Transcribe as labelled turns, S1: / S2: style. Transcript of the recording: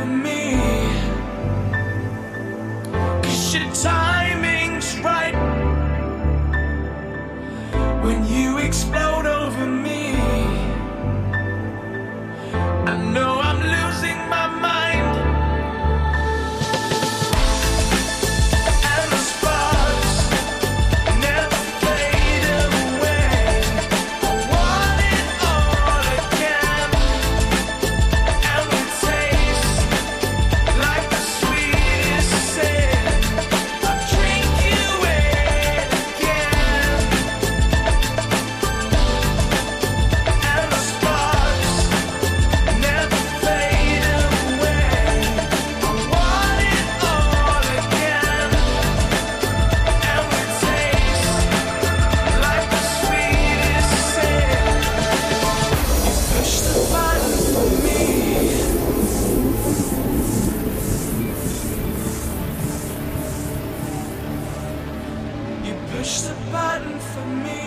S1: for me. 'Cause your timing's right when you explode over me. I know I'm losing my mind, and the sparks never fade away. I want it all again, and we taste like the sweetest sin. I'll drink you in again, and the sparks never fade away. I want it all again, and we taste like the sweetest sin. You push the button for me. You push the button for me.